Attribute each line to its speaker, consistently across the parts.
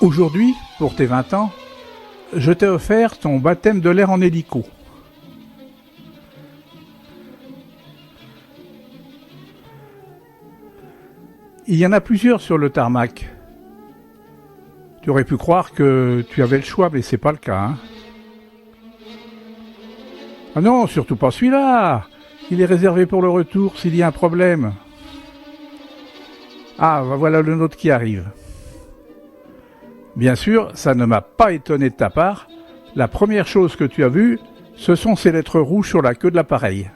Speaker 1: Aujourd'hui, pour tes 20 ans, je t'ai offert ton baptême de l'air en hélico. Il y en a plusieurs sur le tarmac. Tu aurais pu croire que tu avais le choix, mais c'est pas le cas, hein. Ah non, surtout pas celui-là. Il est réservé pour le retour s'il y a un problème. Ah, voilà le nôtre qui arrive. Bien sûr, ça ne m'a pas étonné de ta part. La première chose que tu as vue, ce sont ces lettres rouges sur la queue de l'appareil.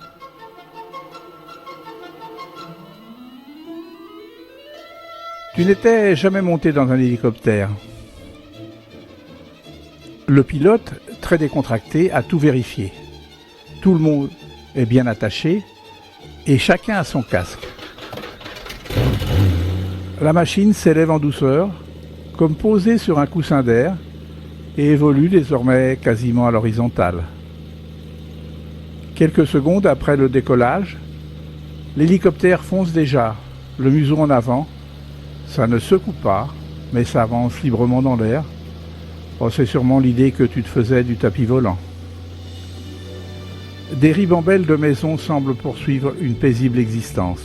Speaker 1: Tu n'étais jamais monté dans un hélicoptère. Le pilote, très décontracté, a tout vérifié. Tout le monde est bien attaché et chacun a son casque. La machine s'élève en douceur, comme posée sur un coussin d'air, et évolue désormais quasiment à l'horizontale. Quelques secondes après le décollage, l'hélicoptère fonce déjà, le museau en avant. Ça ne secoue pas, mais ça avance librement dans l'air. Oh, c'est sûrement l'idée que tu te faisais du tapis volant. Des ribambelles de maisons semblent poursuivre une paisible existence.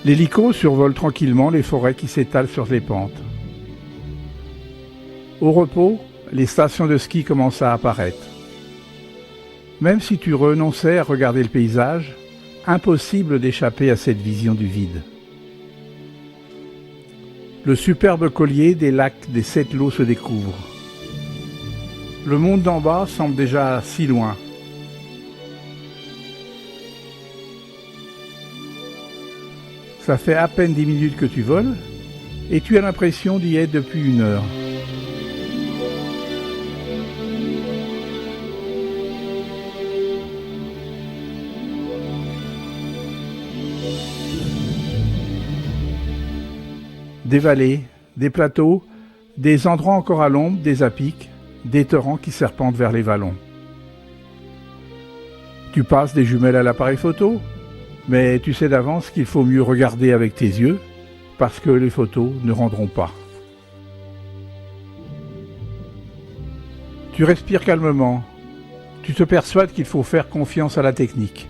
Speaker 1: L'hélico survole tranquillement les forêts qui s'étalent sur les pentes. Au repos, les stations de ski commencent à apparaître. Même si tu renonçais à regarder le paysage, impossible d'échapper à cette vision du vide. Le superbe collier des lacs des 7 lots se découvre. Le monde d'en bas semble déjà si loin. Ça fait à peine 10 minutes que tu voles et tu as l'impression d'y être depuis 1 heure. Des vallées, des plateaux, des endroits encore à l'ombre, des apics, des torrents qui serpentent vers les vallons. Tu passes des jumelles à l'appareil photo, mais tu sais d'avance qu'il faut mieux regarder avec tes yeux, parce que les photos ne rendront pas. Tu respires calmement, tu te persuades qu'il faut faire confiance à la technique.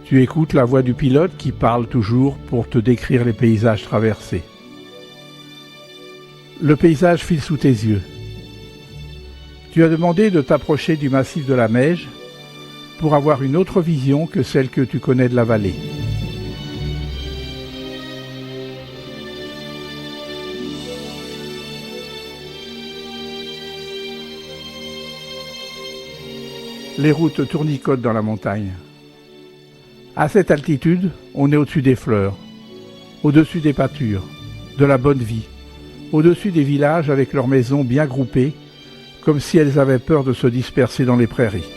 Speaker 1: Tu écoutes la voix du pilote qui parle toujours pour te décrire les paysages traversés. Le paysage file sous tes yeux. Tu as demandé de t'approcher du massif de la Meije pour avoir une autre vision que celle que tu connais de la vallée. Les routes tournicotent dans la montagne. À cette altitude, on est au-dessus des fleurs, au-dessus des pâtures, de la bonne vie, au-dessus des villages avec leurs maisons bien groupées, comme si elles avaient peur de se disperser dans les prairies.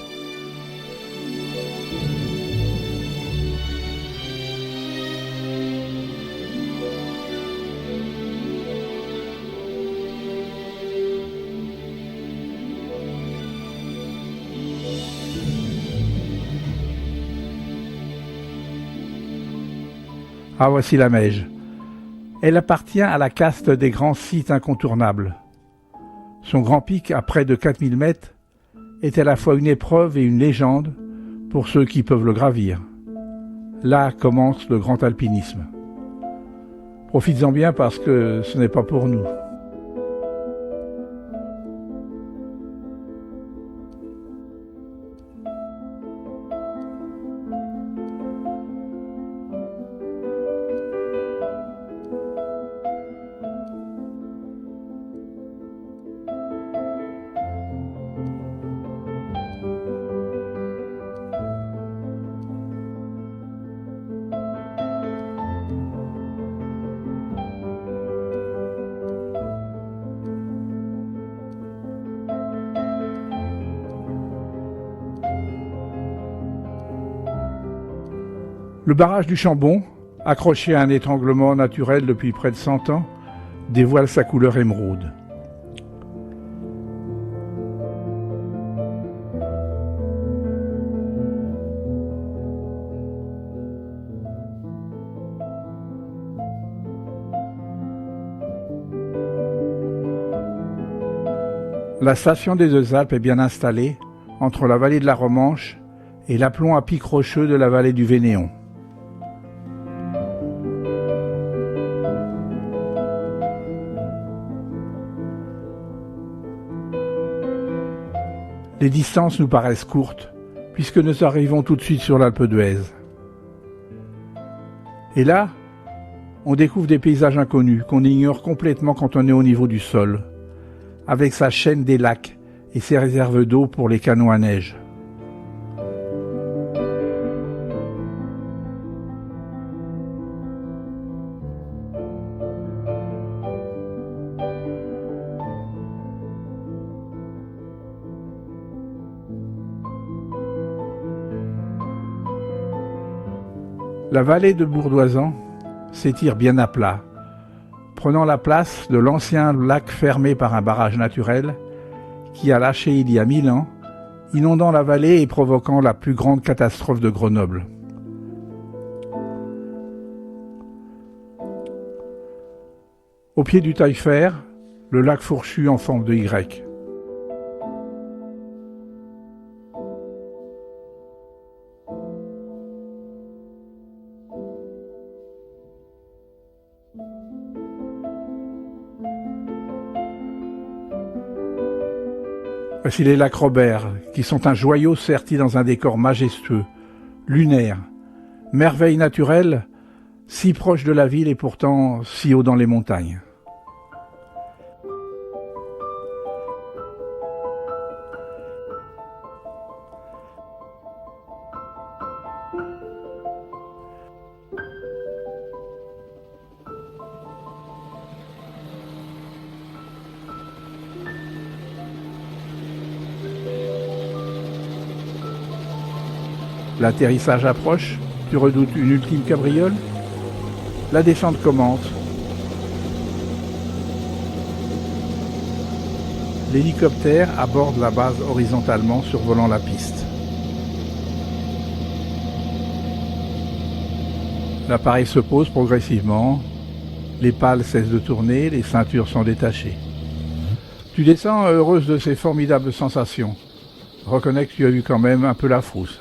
Speaker 1: Ah, voici la Meije. Elle appartient à la caste des grands sites incontournables. Son grand pic, à près de 4000 mètres, est à la fois une épreuve et une légende pour ceux qui peuvent le gravir. Là commence le grand alpinisme. Profites-en bien parce que ce n'est pas pour nous. Le barrage du Chambon, accroché à un étranglement naturel depuis près de 100 ans, dévoile sa couleur émeraude. La station des Deux Alpes est bien installée entre la vallée de la Romanche et l'aplomb à pic rocheux de la vallée du Vénéon. Les distances nous paraissent courtes, puisque nous arrivons tout de suite sur l'Alpe d'Huez. Et là, on découvre des paysages inconnus qu'on ignore complètement quand on est au niveau du sol, avec sa chaîne des lacs et ses réserves d'eau pour les canons à neige. La vallée de Bourdoisan s'étire bien à plat, prenant la place de l'ancien lac fermé par un barrage naturel qui a lâché il y a 1000 ans, inondant la vallée et provoquant la plus grande catastrophe de Grenoble. Au pied du Taillefer, le lac fourchu en forme de Y. Voici les lacs Robert, qui sont un joyau serti dans un décor majestueux, lunaire, merveille naturelle, si proche de la ville et pourtant si haut dans les montagnes. L'atterrissage approche, tu redoutes une ultime cabriole? La descente commence. L'hélicoptère aborde la base horizontalement survolant la piste. L'appareil se pose progressivement, les pales cessent de tourner, les ceintures sont détachées. Tu descends heureuse de ces formidables sensations. Reconnais que tu as eu quand même un peu la frousse.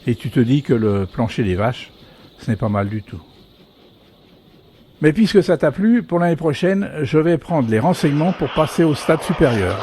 Speaker 1: Et tu te dis que le plancher des vaches, ce n'est pas mal du tout. Mais puisque ça t'a plu, pour l'année prochaine, je vais prendre les renseignements pour passer au stade supérieur.